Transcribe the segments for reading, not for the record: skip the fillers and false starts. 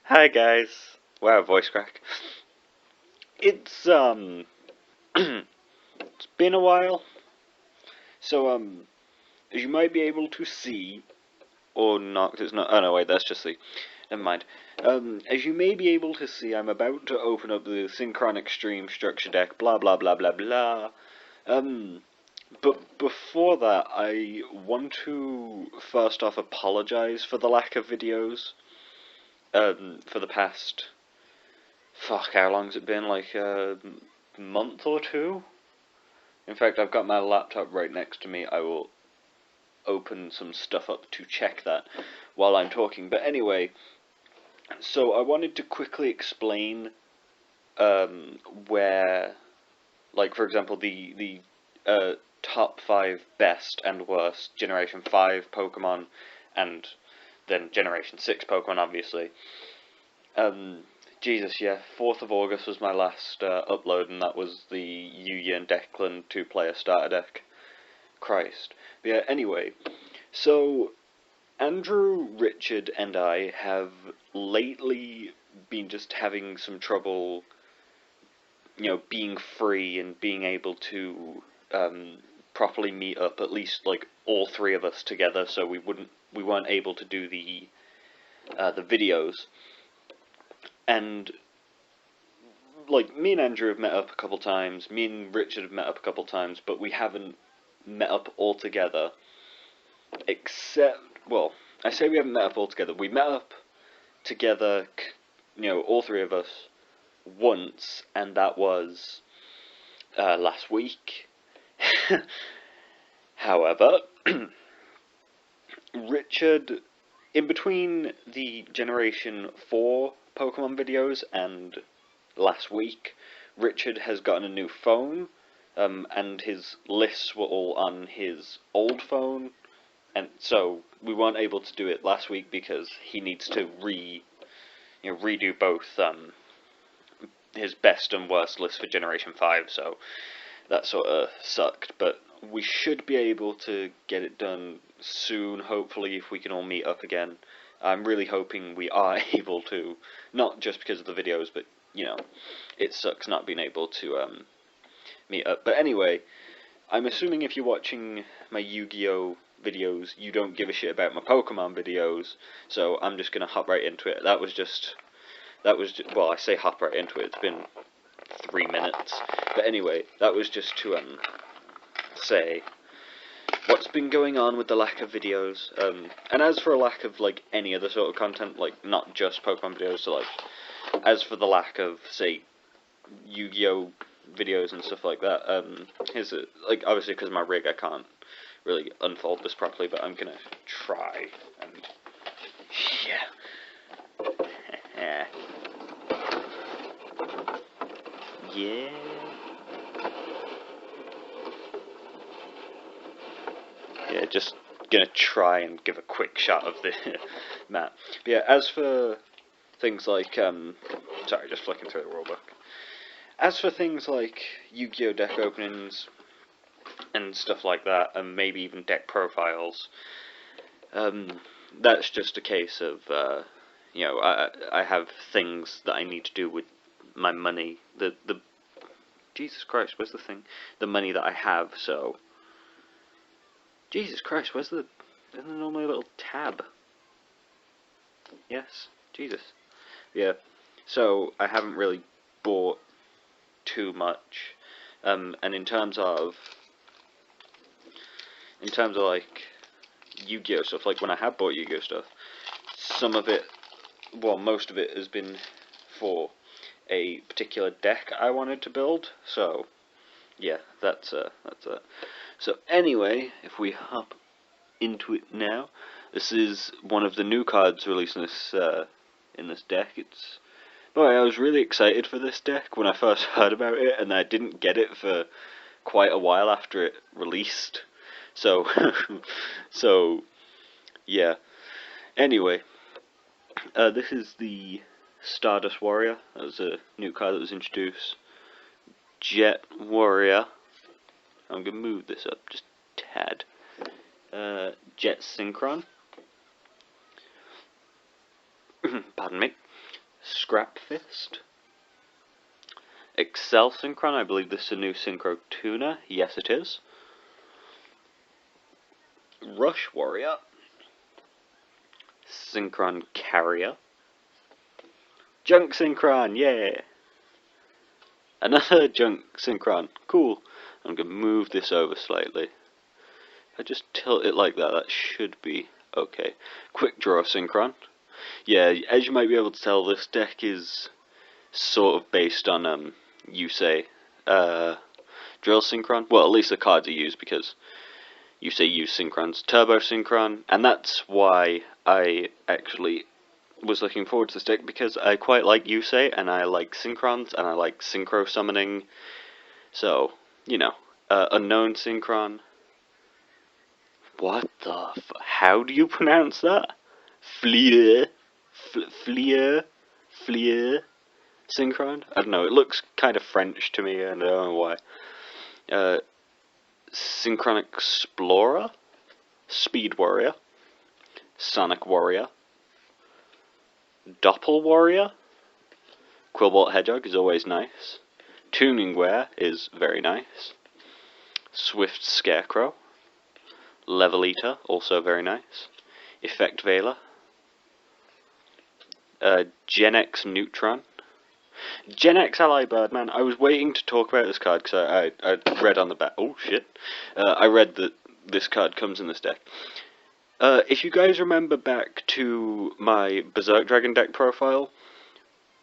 Hi guys. Wow, voice crack. It's it's been a while. So as you might be able to see or not, 'cause it's not. Oh no, wait, that's just the. Never mind. As you may be able to see, I'm about to open up the Synchron Extreme Structure Deck. Blah blah blah blah blah. But before that, I want to first off apologize for the lack of videos. For the past. Fuck, how long's it been? Like a month or two? In fact, I've got my laptop right next to me. I will open some stuff up to check that while I'm talking. But anyway, so I wanted to quickly explain where, like, for example, the top 5 best and worst Generation 5 Pokemon, and then Generation 6 Pokemon, obviously. Jesus, yeah, 4th of August was my last upload, and that was the YuGiOh and Declan 2-player starter deck. Christ. But yeah, anyway, so Andrew, Richard, and I have lately been just having some trouble, being free and being able to properly meet up, at least, like, all 3 of us together, so we weren't able to do the videos. And, like, me and Andrew have met up a couple times, me and Richard have met up a couple times, but we haven't met up all together, except, well, I say we haven't met up all together, we met up together, all 3 of us, once, and that was, last week. However, Richard, in between the Generation 4 Pokemon videos and last week, Richard has gotten a new phone, and his lists were all on his old phone, and so we weren't able to do it last week because he needs to redo both his best and worst list for Generation 5, so that sort of sucked, but we should be able to get it done soon, hopefully, if we can all meet up again. I'm really hoping we are able to, not just because of the videos, but, it sucks not being able to meet up. But anyway, I'm assuming if you're watching my Yu-Gi-Oh videos, you don't give a shit about my Pokemon videos, so I'm just gonna hop right into it. That was just, well, I say hop right into it, it's been 3 minutes. But anyway, that was just to say what's been going on with the lack of videos. And as for a lack of, like, any other sort of content, like, not just Pokemon videos, so, like, as for the lack of, say, Yu-Gi-Oh videos and stuff like that, here's a, like, obviously because of my rig I can't really unfold this properly, but I'm gonna try, and yeah. Yeah. Yeah, just gonna try and give a quick shot of the map. But yeah, as for things like, sorry, just flicking through the rulebook. As for things like Yu-Gi-Oh deck openings and stuff like that, and maybe even deck profiles, that's just a case of, I have things that I need to do with my money. The Jesus Christ, where's the thing? The money that I have, so. Jesus Christ, isn't there normally a little tab? Yes, Jesus. Yeah, so I haven't really bought too much, and in terms of like, Yu-Gi-Oh stuff, like when I have bought Yu-Gi-Oh stuff, some of it, well, most of it has been for a particular deck I wanted to build, so, yeah, that's that. So anyway, if we hop into it now, this is one of the new cards released in this deck. Boy, I was really excited for this deck when I first heard about it, and I didn't get it for quite a while after it released. So, yeah. Anyway, this is the Stardust Warrior. That was a new card that was introduced. Jet Warrior. I'm going to move this up just a tad. Jet Synchron. pardon me, Scrap Fist, Excel Synchron, I believe this is a new Synchro tuner, yes it is, Rush Warrior, Synchron Carrier, Junk Synchron, yeah! Another Junk Synchron, cool. I'm going to move this over slightly. If I just tilt it like that, that should be okay. Quick Draw Synchron. Yeah, as you might be able to tell, this deck is sort of based on YuGiOh Drill Synchron. Well, at least the cards are used because YuGiOh used Synchron's Turbo Synchron, and that's why I actually was looking forward to this deck, because I quite like YuGiOh, and I like Synchrons, and I like Synchro Summoning, so, you know, Unknown Synchron. What the how do you pronounce that? Fleer? Fleer? Synchron? I don't know, it looks kind of French to me, and I don't know why. Synchron Explorer? Speed Warrior? Sonic Warrior? Doppel Warrior? Quillbolt Hedgehog is always nice. Tuning Wear is very nice. Swift Scarecrow. Level Eater, also very nice. Effect Veiler. Gen X Neutron. Gen X Ally Birdman. I was waiting to talk about this card because I read on the back. Oh shit! I read that this card comes in this deck. If you guys remember back to my Berserk Dragon deck profile,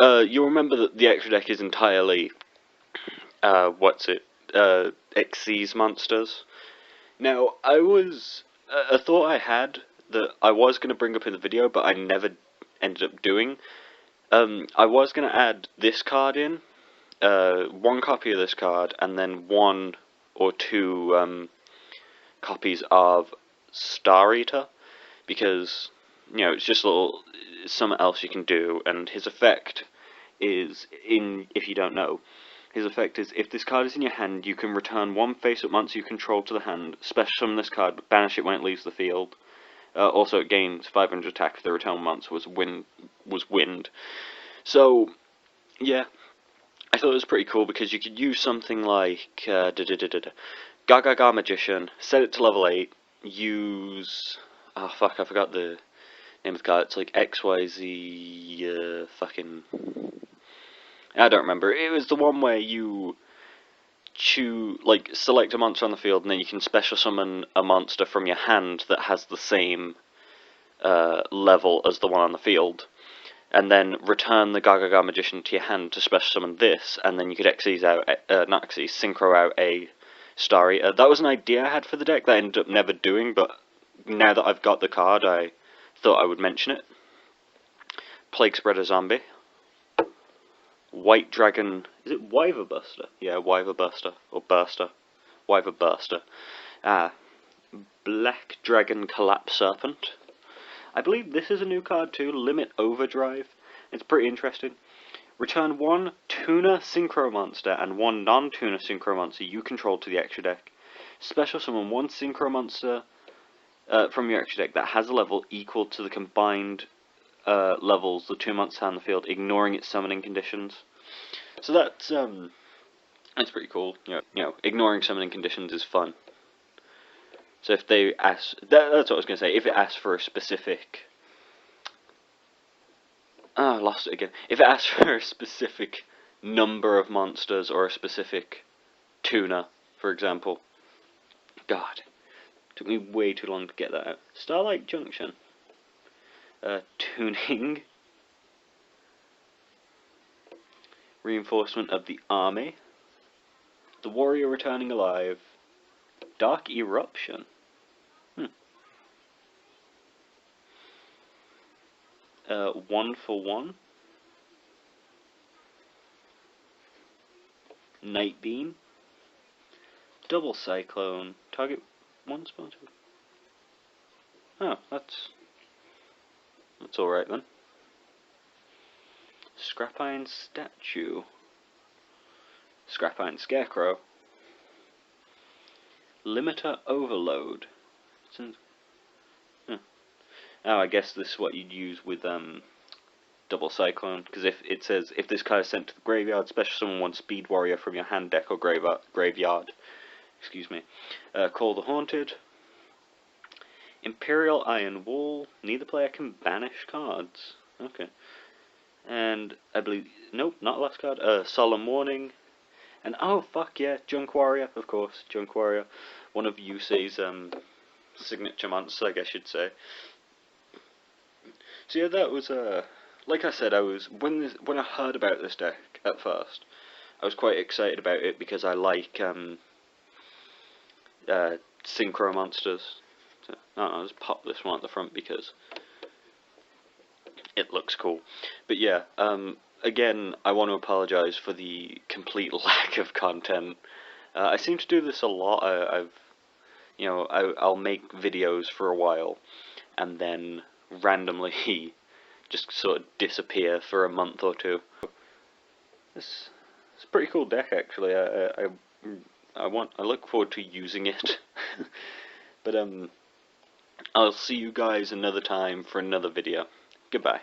you'll remember that the extra deck is entirely Xyz monsters. Now, a thought I had that I was going to bring up in the video, but I never ended up doing. I was going to add this card in, one copy of this card, and then one or two copies of Star Eater, because, you know, it's just something else you can do, and his effect is, if you don't know, his effect is, if this card is in your hand, you can return one face-up monster you control to the hand, special summon this card, but banish it when it leaves the field. Also, it gains 500 attack if the return monster was wind. So, yeah, I thought it was pretty cool because you could use something like Gaga Magician, set it to level 8, use... oh fuck, I forgot the name of the card. It's like XYZ, fucking... I don't remember. It was the one where you select a monster on the field, and then you can special summon a monster from your hand that has the same level as the one on the field, and then return the Gaga Magician to your hand to special summon this, and then you could synchro out a Star Eater. That was an idea I had for the deck that I ended up never doing, but now that I've got the card, I thought I would mention it. Plague Spreader Zombie. White Dragon, is it Wyver Buster? Yeah, Wyver Buster, or Burster. Wyver Burster. Black Dragon Collapse Serpent. I believe this is a new card too, Limit Overdrive. It's pretty interesting. Return one Tuner Synchro Monster and one non-Tuner Synchro Monster you control to the extra deck. Special summon one Synchro Monster from your extra deck that has a level equal to the combined levels the two monsters have on the field, ignoring its summoning conditions. So that's pretty cool. You know, ignoring summoning conditions is fun. So if they ask, that's what I was going to say. If it asks for a specific, I lost it again. If it asks for a specific number of monsters or a specific tuner, for example, God, it took me way too long to get that out. Starlight Junction. Tuning, reinforcement of the army, the warrior returning alive, Dark Eruption. 1 for 1. Night Beam, Double Cyclone, target one spot. Oh, that's alright then. Scrap Iron Statue, Scrap Iron Scarecrow, Limiter Overload. Oh, I guess this is what you'd use with double Cyclone, because if it says, if this card is sent to the graveyard, special summon 1 Speed Warrior from your hand, deck, or graveyard, excuse me, call the Haunted. Imperial Iron Wall, neither player can banish cards. Okay. And I believe, nope, not last card, Solemn Warning. And oh fuck yeah, Junk Warrior, of course, Junk Warrior. One of Yusei's signature monsters, I guess you'd say. So yeah, that was like I said, I was when I heard about this deck at first, I was quite excited about it because I like Synchro monsters. So, I'll just pop this one at the front because it looks cool. But yeah, again, I want to apologise for the complete lack of content. I seem to do this a lot. I'll make videos for a while, and then randomly just sort of disappear for a month or two. It's a pretty cool deck, actually. I look forward to using it. But I'll see you guys another time for another video. Goodbye.